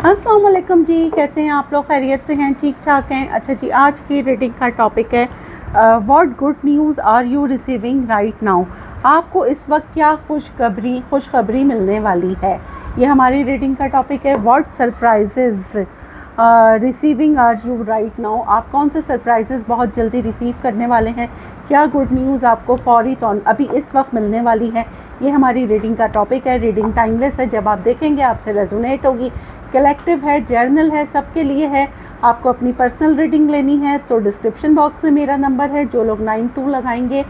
अस्सलाम वालेकुम जी, कैसे हैं आप लोग? खैरियत से हैं? ठीक ठाक हैं? अच्छा जी, आज की रीडिंग का टॉपिक है what good news are you receiving right now. आपको इस वक्त क्या खुशखबरी मिलने वाली है, ये हमारी रीडिंग का टॉपिक है। What surprises receiving are you right now. आप कौन से सरप्राइजेज़ बहुत जल्दी रिसीव करने वाले हैं? क्या गुड न्यूज़ आपको फौरी तौर अभी इस वक्त मिलने वाली है? ये हमारी रीडिंग का टॉपिक है। रीडिंग टाइमलेस है, जब आप देखेंगे आपसे रेजोनेट होगी। कलेक्टिव है, जर्नल है, सबके लिए है। आपको अपनी पर्सनल रीडिंग लेनी है तो डिस्क्रिप्शन बॉक्स में मेरा नंबर है। जो लोग 92 लगाएंगे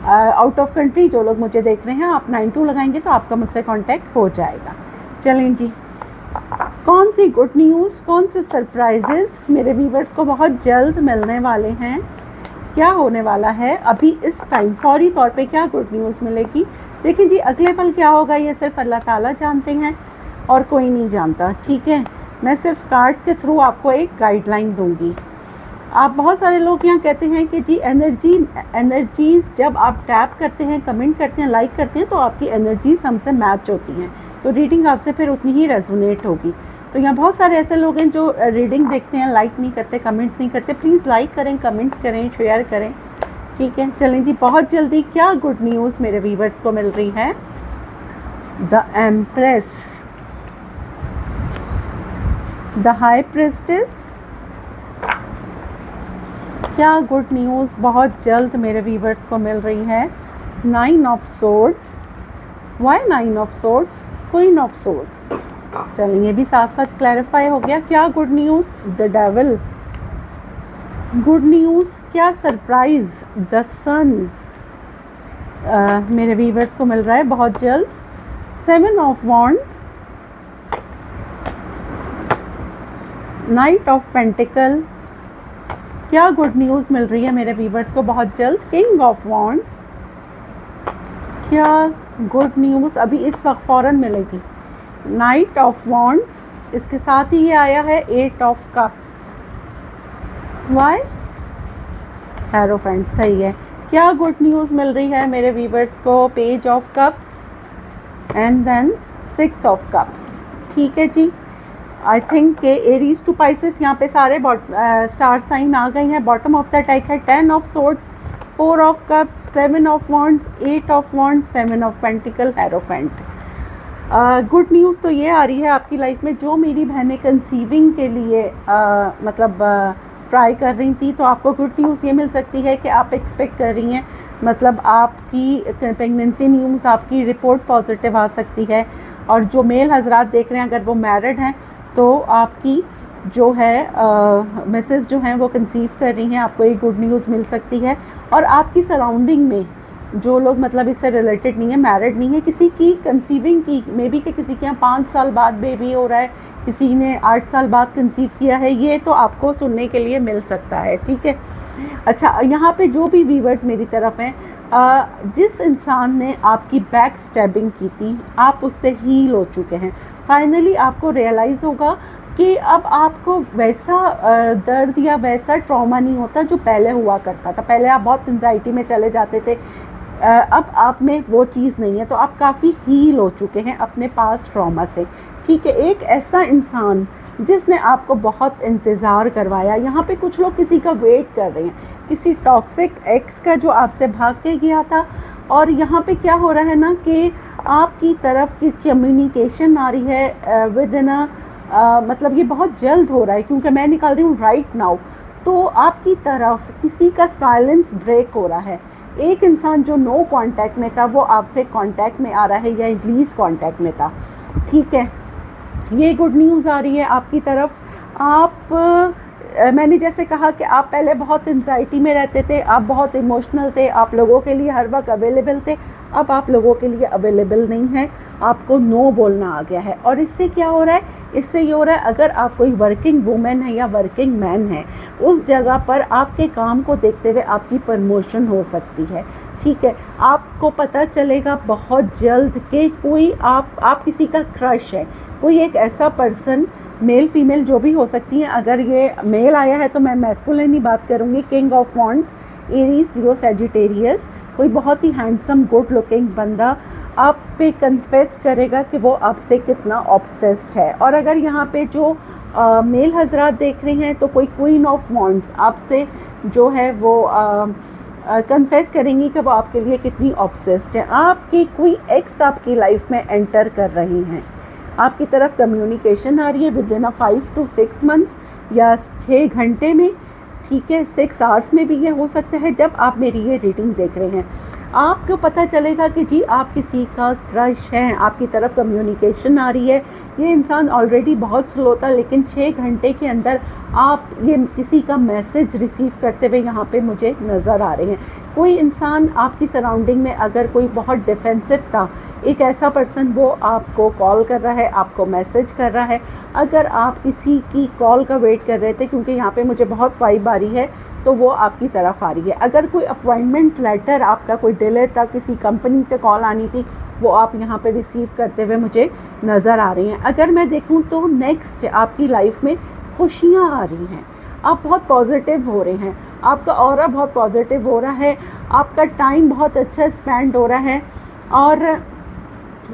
आउट ऑफ कंट्री, जो लोग मुझे देख रहे हैं, आप 92 लगाएंगे तो आपका मुझसे कांटेक्ट हो जाएगा। चलें जी, कौन सी गुड न्यूज़, कौन से सरप्राइजेस मेरे व्यूवर्स को बहुत जल्द मिलने वाले हैं? क्या होने वाला है अभी इस टाइम फौरी तौर पे? क्या गुड न्यूज़ मिलेगी? देखिए जी, अगले पल क्या होगा ये सिर्फ अल्लाह ताला जानते हैं और कोई नहीं जानता। ठीक है, मैं सिर्फ कार्ड्स के थ्रू आपको एक गाइडलाइन दूंगी। आप बहुत सारे लोग यहाँ कहते हैं कि जी एनर्जीज़ जब आप टैप करते हैं, कमेंट करते हैं, लाइक करते हैं तो आपकी एनर्जीज़ हमसे मैच होती हैं, तो रीडिंग आपसे फिर उतनी ही रेजोनेट होगी। तो यहाँ बहुत सारे ऐसे लोग हैं जो रीडिंग देखते हैं, लाइक नहीं करते, कमेंट्स नहीं करते। प्लीज़ लाइक करें, कमेंट्स करें, शेयर करें। ठीक है, चलें जी, बहुत जल्दी क्या गुड न्यूज़ मेरे व्यूवर्स को मिल रही है? The empress, the high priestess. क्या गुड न्यूज़ बहुत जल्द मेरे व्यूवर्स को मिल रही है? 9 of swords. Why 9 of swords? Queen of swords. चलिए, ये भी साथ साथ क्लैरिफाई हो गया। क्या good news? The devil. Good news, क्या सरप्राइज? द सन मेरे व्यूवर्स को मिल रहा है बहुत जल्द। 7 of wands, knight of pentacle. क्या गुड न्यूज़ मिल रही है मेरे व्यूवर्स को बहुत जल्द? King of wands. क्या गुड न्यूज़ अभी इस वक्त फ़ौरन मिलेगी? नाइट ऑफ वॉन्ड्स, इसके साथ ही ये आया है 8 ऑफ कप्स। वाई? हेरोफेंट, सही है। क्या गुड न्यूज़ मिल रही है मेरे व्यूवर्स को? Page of cups and then 6 of cups. ठीक है जी, आई थिंक के एरीज टू पाइसेस यहाँ पे सारे स्टार साइन आ गए हैं। बॉटम ऑफ द टाइक है 10 of swords, 4 of cups, 7 of wands, 8 of wands, 7 of pentacle, hierophant. Good news तो ये आ रही है आपकी लाइफ में, जो मेरी बहनें कंसीविंग के लिए ट्राई कर रही थी, तो आपको गुड न्यूज़ ये मिल सकती है कि आप एक्सपेक्ट कर रही हैं, मतलब आपकी प्रेगनेंसी न्यूज़, आपकी रिपोर्ट पॉजिटिव आ सकती है। और जो मेल हजरात देख रहे हैं, अगर वो मैरिड हैं तो आपकी जो है मिसेस जो हैं वो कंसीव कर रही हैं, आपको एक गुड न्यूज़ मिल सकती है। और आपकी सराउंडिंग में जो लोग मतलब इससे रिलेटेड नहीं है, मैरिड नहीं है, किसी की कंसीविंग की, मे बी कि किसी के यहाँ 5 साल बाद बेबी हो रहा है, किसी ने 8 साल बाद कंसीव किया है, ये तो आपको सुनने के लिए मिल सकता है। ठीक है, अच्छा, यहाँ पे जो भी व्यूवर्स मेरी तरफ हैं, जिस इंसान ने आपकी बैक स्टैबिंग की थी, आप उससे हील हो चुके हैं। फाइनली आपको रियलाइज़ होगा कि अब आपको वैसा दर्द या वैसा ट्रॉमा नहीं होता जो पहले हुआ करता था। पहले आप बहुत एंजाइटी में चले जाते थे, अब आप में वो चीज़ नहीं है, तो आप काफ़ी हील हो चुके हैं अपने पास ट्रॉमा से। ठीक है, एक ऐसा इंसान जिसने आपको बहुत इंतज़ार करवाया। यहाँ पे कुछ लोग किसी का वेट कर रहे हैं, किसी टॉक्सिक एक्स का जो आपसे भाग के गया था। और यहाँ पे क्या हो रहा है ना कि आपकी तरफ की कम्युनिकेशन आ रही है विद इन मतलब ये बहुत जल्द हो रहा है, क्योंकि मैं निकाल रही हूँ राइट नाउ। तो आपकी तरफ किसी का साइलेंस ब्रेक हो रहा है। एक इंसान जो नो कांटेक्ट में था वो आपसे कांटेक्ट में आ रहा है या एटलीस्ट कांटेक्ट में था। ठीक है, ये गुड न्यूज़ आ रही है आपकी तरफ। आप मैंने जैसे कहा कि आप पहले बहुत एंजाइटी में रहते थे, आप बहुत इमोशनल थे, आप लोगों के लिए हर वक्त अवेलेबल थे। अब आप लोगों के लिए अवेलेबल नहीं हैं, आपको नो बोलना आ गया है। और इससे क्या हो रहा है? इससे ये हो रहा है, अगर आप कोई वर्किंग वूमेन है या वर्किंग मैन है, उस जगह पर आपके काम को देखते हुए आपकी प्रमोशन हो सकती है। ठीक है, आपको पता चलेगा बहुत जल्द कि कोई आप किसी का क्रश है, कोई एक ऐसा पर्सन, मेल फीमेल जो भी हो सकती हैं। अगर ये मेल आया है तो मैं मैस्कुलिन ही बात करूँगी। King of wands, Aries, Leo, Sagittarius, कोई बहुत ही हैंडसम गुड लुकिंग बंदा आप पे कन्फेस करेगा कि वो आपसे कितना ऑब्सेस्ड है। और अगर यहाँ पे जो मेल हजरात देख रहे हैं तो कोई क्वीन ऑफ वॉन्ड्स आपसे जो है वो कन्फेस करेंगी कि वो आपके लिए कितनी ऑब्सेस्ड है। आपकी कोई एक्स आपकी लाइफ में एंटर कर रही हैं, आपकी तरफ कम्युनिकेशन आ रही है विद इन 5 to 6 मंथ्स या 6 घंटे में, ठीक है, 6 आवर्स में भी ये हो सकता है। जब आप मेरी ये रीडिंग देख रहे हैं आपको पता चलेगा कि जी आप किसी का क्रश है, आपकी तरफ कम्युनिकेशन आ रही है। ये इंसान ऑलरेडी बहुत स्लो था लेकिन 6 घंटे के अंदर आप ये किसी का मैसेज रिसीव करते हुए यहाँ पे मुझे नज़र आ रहे हैं। कोई इंसान आपकी सराउंडिंग में अगर कोई बहुत डिफेंसिव था, एक ऐसा पर्सन वो आपको कॉल कर रहा है, आपको मैसेज कर रहा है। अगर आप किसी की कॉल का वेट कर रहे थे, क्योंकि यहाँ पे मुझे बहुत वाइब आ रही है, तो वो आपकी तरफ आ रही है। अगर कोई अपॉइंटमेंट लेटर आपका कोई डिले था, किसी कंपनी से कॉल आनी थी, वो आप यहाँ पे रिसीव करते हुए मुझे नज़र आ रही हैं। अगर मैं देखूँ तो नेक्स्ट आपकी लाइफ में खुशियाँ आ रही हैं, आप बहुत पॉजिटिव हो रहे हैं, आपका ऑरा बहुत पॉजिटिव हो रहा है, आपका टाइम बहुत अच्छा स्पेंड हो रहा है और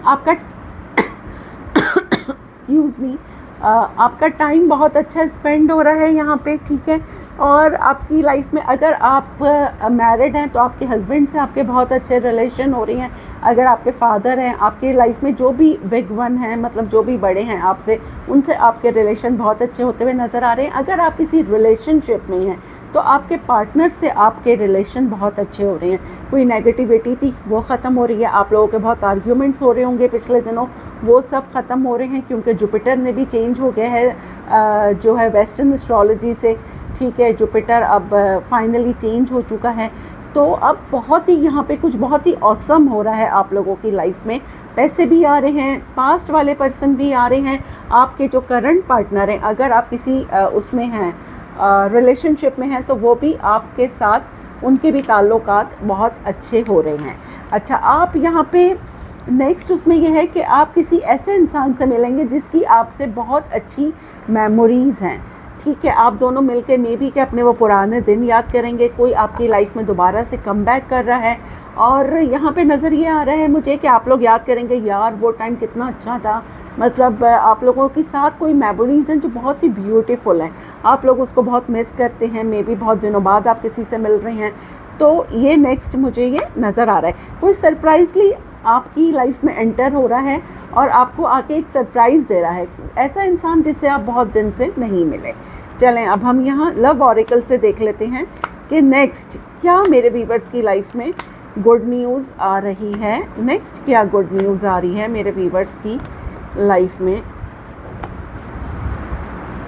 आपका एक्सक्यूज़ मी, आपका टाइम बहुत अच्छा स्पेंड हो रहा है यहाँ पे, ठीक है। और आपकी लाइफ में अगर आप मैरिड हैं तो आपके हस्बैंड से आपके बहुत अच्छे रिलेशन हो रही हैं। अगर आपके फादर हैं, आपके लाइफ में जो भी बिग वन हैं, मतलब जो भी बड़े हैं आपसे, उनसे आपके रिलेशन बहुत अच्छे होते हुए नज़र आ रहे हैं। अगर आप किसी रिलेशनशिप में हैं तो आपके पार्टनर से आपके रिलेशन बहुत अच्छे हो रहे हैं। कोई नेगेटिविटी थी वो ख़त्म हो रही है। आप लोगों के बहुत आर्ग्यूमेंट्स हो रहे होंगे पिछले दिनों, वो सब ख़त्म हो रहे हैं क्योंकि जुपिटर ने भी चेंज हो गया है जो है वेस्टर्न एस्ट्रोलॉजी से, ठीक है। जुपिटर अब फाइनली चेंज हो चुका है, तो अब बहुत ही यहाँ पे कुछ बहुत ही ऑसम हो रहा है आप लोगों की लाइफ में। पैसे भी आ रहे हैं, पास्ट वाले पर्सन भी आ रहे हैं, आपके जो करंट पार्टनर हैं, अगर आप किसी उसमें हैं रिलेशनशिप में हैं तो वो भी आपके साथ, उनके भी ताल्लुकात बहुत अच्छे हो रहे हैं। अच्छा, आप यहाँ पे नेक्स्ट उसमें यह है कि आप किसी ऐसे इंसान से मिलेंगे जिसकी आपसे बहुत अच्छी मेमोरीज़ हैं, ठीक है। आप दोनों मिलकर मे बी के अपने वो पुराने दिन याद करेंगे। कोई आपकी लाइफ में दोबारा से कम बैक कर रहा है और यहाँ पे नज़र ये आ रहा है मुझे कि आप लोग याद करेंगे, यार वो टाइम कितना अच्छा था। मतलब आप लोगों के साथ कोई मेमोरीज़ हैं जो बहुत ही ब्यूटीफुल हैं, आप लोग उसको बहुत मिस करते हैं। मे बी बहुत दिनों बाद आप किसी से मिल रहे हैं, तो ये नेक्स्ट मुझे ये नज़र आ रहा है। कोई सरप्राइजली आपकी लाइफ में एंटर हो रहा है और आपको आके एक सरप्राइज़ दे रहा है, ऐसा इंसान जिससे आप बहुत दिन से नहीं मिले। चलें अब हम यहाँ लव ऑरेकल से देख लेते हैं कि नेक्स्ट क्या मेरे व्यूअर्स की लाइफ में गुड न्यूज़ आ रही है। नेक्स्ट क्या गुड न्यूज़ आ रही है मेरे व्यूअर्स की लाइफ में।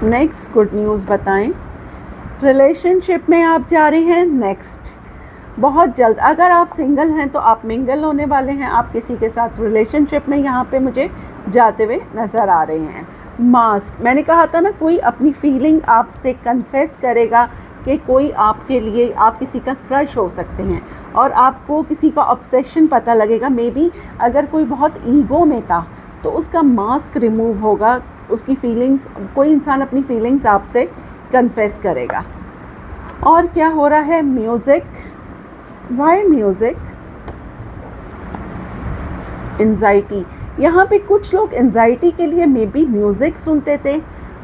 नेक्स्ट गुड न्यूज़ बताएं। रिलेशनशिप में आप जा रहे हैं नेक्स्ट बहुत जल्द। अगर आप सिंगल हैं तो आप मिंगल होने वाले हैं, आप किसी के साथ रिलेशनशिप में यहाँ पे मुझे जाते हुए नज़र आ रहे हैं। मास्क, मैंने कहा था ना, कोई अपनी फीलिंग आपसे कन्फेस करेगा कि कोई आपके लिए, आप किसी का क्रश हो सकते हैं और आपको किसी का ऑब्सेशन पता लगेगा। मे बी अगर कोई बहुत ईगो में था तो उसका मास्क रिमूव होगा, उसकी फीलिंग्स, कोई इंसान अपनी फीलिंग्स आपसे कन्फेस करेगा। और क्या हो रहा है, म्यूज़िक, वाई म्यूज़िक, एंजाइटी। यहाँ पे कुछ लोग एंजाइटी के लिए मे बी म्यूज़िक सुनते थे।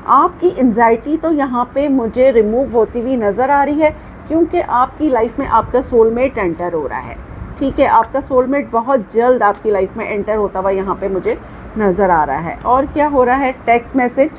आपकी एंजाइटी तो यहाँ पे मुझे रिमूव होती हुई नज़र आ रही है क्योंकि आपकी लाइफ में आपका सोलमेट एंटर हो रहा है, ठीक है। आपका सोलमेट बहुत जल्द आपकी लाइफ में एंटर होता हुआ यहाँ पे मुझे नज़र आ रहा है। और क्या हो रहा है, टेक्स्ट मैसेज।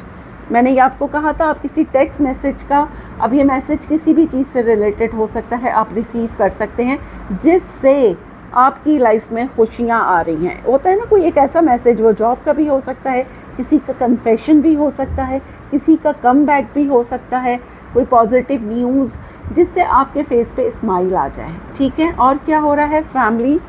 मैंने ये आपको कहा था आप किसी टेक्स्ट मैसेज का, अब ये मैसेज किसी भी चीज़ से रिलेटेड हो सकता है, आप रिसीव कर सकते हैं जिससे आपकी लाइफ में खुशियाँ आ रही हैं। होता है ना कोई एक ऐसा मैसेज, वो जॉब का भी हो सकता है, किसी का कन्फेशन भी हो सकता है, किसी का कम बैक भी हो सकता है, कोई पॉजिटिव न्यूज़ जिससे आपके फेस पे स्माइल आ जाए, ठीक है। और क्या हो रहा है, फैमिली।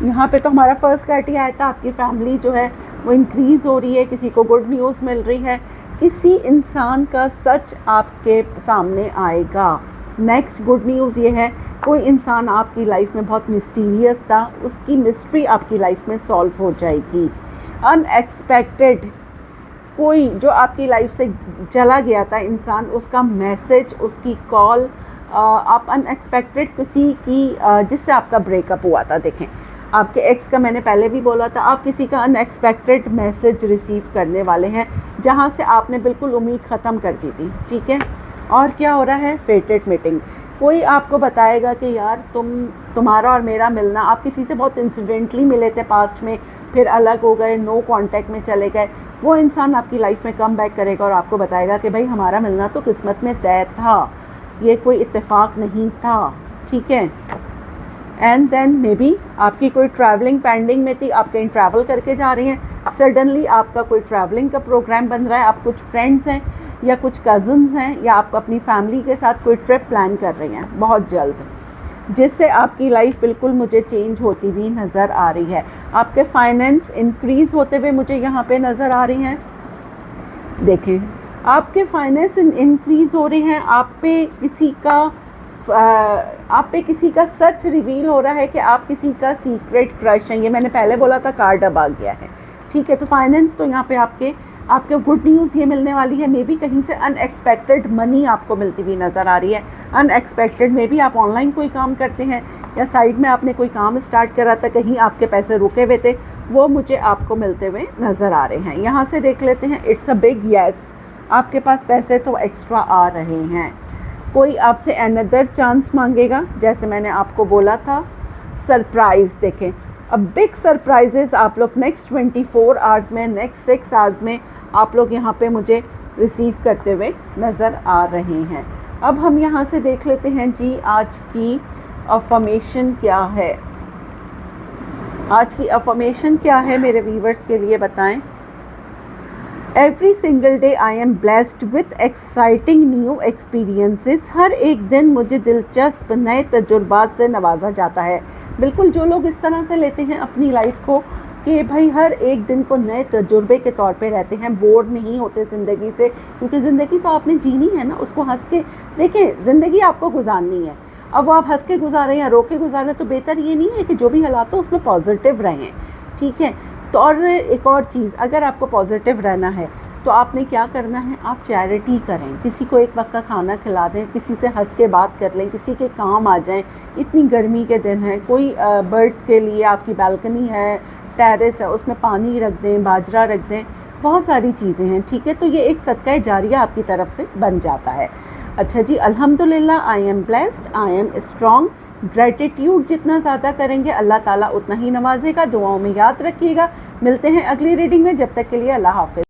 यहाँ पे तो हमारा फर्स्ट क्राइटेरिया आया था, आपकी फैमिली जो है वो इंक्रीज़ हो रही है, किसी को गुड न्यूज़ मिल रही है, किसी इंसान का सच आपके सामने आएगा। नेक्स्ट गुड न्यूज़ ये है, कोई इंसान आपकी लाइफ में बहुत मिस्टीरियस था, उसकी मिस्ट्री आपकी लाइफ में सॉल्व हो जाएगी। अनएक्सपेक्टेड, कोई जो आपकी लाइफ से चला गया था इंसान, उसका मैसेज, उसकी कॉल, आप अनएक्सपेक्टेड किसी की जिससे आपका ब्रेकअप हुआ था। देखें आपके एक्स का मैंने पहले भी बोला था, आप किसी का अनएक्सपेक्टेड मैसेज रिसीव करने वाले हैं जहाँ से आपने बिल्कुल उम्मीद ख़त्म कर दी थी, ठीक है। और क्या हो रहा है, फेटेड मीटिंग। कोई आपको बताएगा कि यार तुम्हारा और मेरा मिलना, आप किसी से बहुत इंसिडेंटली मिले थे पास्ट में, फिर अलग हो गए, नो कांटेक्ट में चले गए, वो इंसान आपकी लाइफ में कम बैक करेगा और आपको बताएगा कि भाई हमारा मिलना तो किस्मत में तय था, ये कोई इत्तेफाक नहीं था, ठीक है। एंड देन मे बी आपकी कोई ट्रैवलिंग पेंडिंग में थी, आप कहीं ट्रैवल करके जा रही हैं, सडनली आपका कोई ट्रैवलिंग का प्रोग्राम बन रहा है, आप कुछ फ्रेंड्स हैं या कुछ कज़न्स हैं या आप अपनी फैमिली के साथ कोई ट्रिप प्लान कर रही हैं बहुत जल्द, जिससे आपकी लाइफ बिल्कुल मुझे चेंज होती हुई नज़र आ रही है। आपके फाइनेंस इंक्रीज़ होते हुए मुझे यहाँ पे नज़र आ रही हैं। देखें, आपके फाइनेंस इंक्रीज़ हो रहे हैं, आप पे किसी का सच रिवील हो रहा है कि आप किसी का सीक्रेट क्रश हैं। ये मैंने पहले बोला था, कार्ड अब आ गया है, ठीक है। तो फाइनेंस तो यहाँ पे आपके गुड न्यूज़ ये मिलने वाली है। मे बी कहीं से अनएक्सपेक्टेड मनी आपको मिलती हुई नज़र आ रही है। अनएक्सपेक्टेड में भी आप ऑनलाइन कोई काम करते हैं या साइड में आपने कोई काम स्टार्ट करा था, कहीं आपके पैसे रुके हुए थे, वो मुझे आपको मिलते हुए नज़र आ रहे हैं। यहाँ से देख लेते हैं, इट्स अ बिग येस, आपके पास पैसे तो एक्स्ट्रा आ रहे हैं। कोई आपसे अनदर चांस मांगेगा, जैसे मैंने आपको बोला था, सरप्राइज़। देखें, अब बिग सरप्राइजेस आप लोग नेक्स्ट 24 आवर्स में, नेक्स्ट 6 आवर्स में आप लोग यहाँ पे मुझे रिसीव करते हुए नज़र आ रहे हैं। अब हम यहाँ से देख लेते हैं जी, आज की अफर्मेशन क्या है। आज की अफर्मेशन क्या है मेरे व्यूवर्स के लिए बताएं। Every single day I am blessed with exciting new experiences. हर एक दिन मुझे दिलचस्प नए तजुर्बात से नवाजा जाता है। बिल्कुल, जो लोग इस तरह से लेते हैं अपनी लाइफ को कि भाई हर एक दिन को नए तजुर्बे के तौर पे रहते हैं, बोर नहीं होते ज़िंदगी से, क्योंकि ज़िंदगी तो आपने जीनी है ना, उसको हंस के देखें। ज़िंदगी आपको गुजारनी है, अब वो आप हंस के गुजारें या रो के गुजारें, तो बेहतर ये नहीं है कि जो भी हालात हो उसमें पॉजिटिव रहें, ठीक है। तो और एक और चीज़, अगर आपको पॉजिटिव रहना है तो आपने क्या करना है, आप चैरिटी करें, किसी को एक वक्त का खाना खिला दें, किसी से हंस के बात कर लें, किसी के काम आ जाएं। इतनी गर्मी के दिन है, कोई बर्ड्स के लिए आपकी बालकनी है, टेरेस है, उसमें पानी रख दें, बाजरा रख दें, बहुत सारी चीज़ें हैं, ठीक है। तो ये एक सदका जारिया आपकी तरफ से बन जाता है। अच्छा जी, अल्हम्दुलिल्लाह, आई am blessed, I am strong. Gratitude जितना ज़्यादा करेंगे अल्लाह ताला उतना ही नवाजेगा। दुआओं में याद रखिएगा। मिलते हैं अगली रीडिंग में, जब तक के लिए अल्लाह हाफ़िज़।